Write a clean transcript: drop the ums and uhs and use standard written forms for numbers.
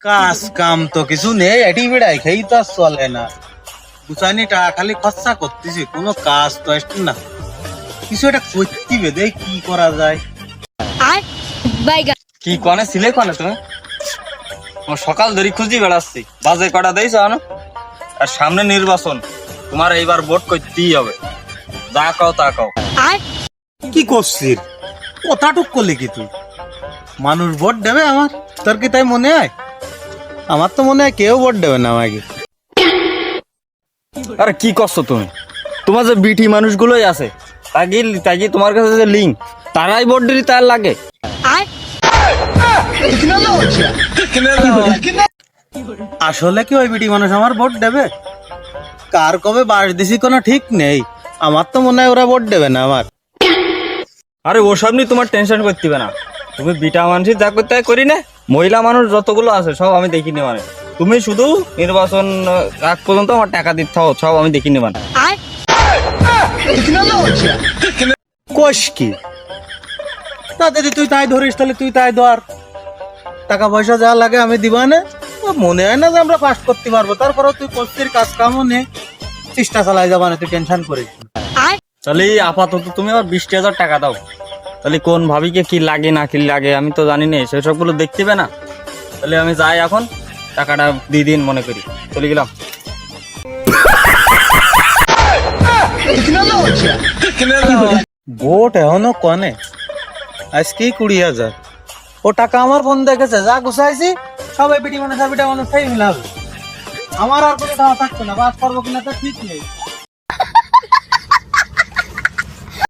কাজ কাম তো কিছু নেই, এটি বেড়াই খেই তো আর চলে না। বুঝানি টাকা খালি খরচা করতেছি, কোনো কাজ তো আসছে না। কিছু একটা করতে বেদে কি করা যায়। কি কনে ছিলে কনে তুমি? ও সকাল ধরে খুঁজি বেড়াচ্ছি, বাজে কটা দিয়েছ না? আর সামনে নির্বাচন, তোমার এইবার ভোট করতেই হবে, যা কাও তা কাও। কি করছিস? কথাটুক করলি কি তুই? মানুষ ভোট দেবে আমার, তোর কি তাই মনে হয়? আমার তো মনে হয় কেউ ভোট দেবে না আমাকে। আরে কি করছো তুমি? তোমার যে বিটি মানুষগুলোই আছে, তাই তোমার কাছে যে লিঙ্ক, তারাই ভোট দিলি তার লাগে। আসলে কি ওই বিটি মানুষ আমার ভোট দেবে? কার কবে বাস দিছি কোনো ঠিক নেই। আমার তো মনে হয় ওরা ভোট দেবে না আমার। আরে ওসব নিয়ে তোমার টেনশন করতে হবে না। তুমি বিটা মানুষই যা করতে হয় করি না, মহিলা মানুষ যতগুলো আছে সব আমি দেখি নে। মানে তুমি শুধু নির্বাচন আগ পর্যন্ত আমার টাকা দিতে হও, সব আমি দেখি নে। মানে কোষ কি? তা যদি তুই তাই ধরিস তাহলে তুই তাই ধর, টাকা পয়সা যা লাগে আমি দিবা না। মনে হয় না যে আমরা পাস করতে পারবো, তারপরেও তুই করছিস কাজ কামও নে, চেষ্টা চালাই যাবা না, তুই টেনশন করিস না। তাহলে আপাতত তুমি আমার 20,000 টাকা দাও। তাহলে কোন ভাবিকে কি লাগে না কি লাগে আমি তো জানি না, সেসব গুলো দেখতে হবে না। তাহলে আমি যাই এখন, টাকাটা দিয়ে দিন মনে করি, চলে গেলাম। ভোট এখনো কনে, আজকেই 20,000। ও টাকা আমার ফোন দেখেছে, যা গুছাইছি সবাই বিটি মানুষ আর বিটা মানুষ খেয়ে মিলাবে। আমার আর কোনো টাকা থাকছে না, বাস করবো কিনা তো ঠিক নেই।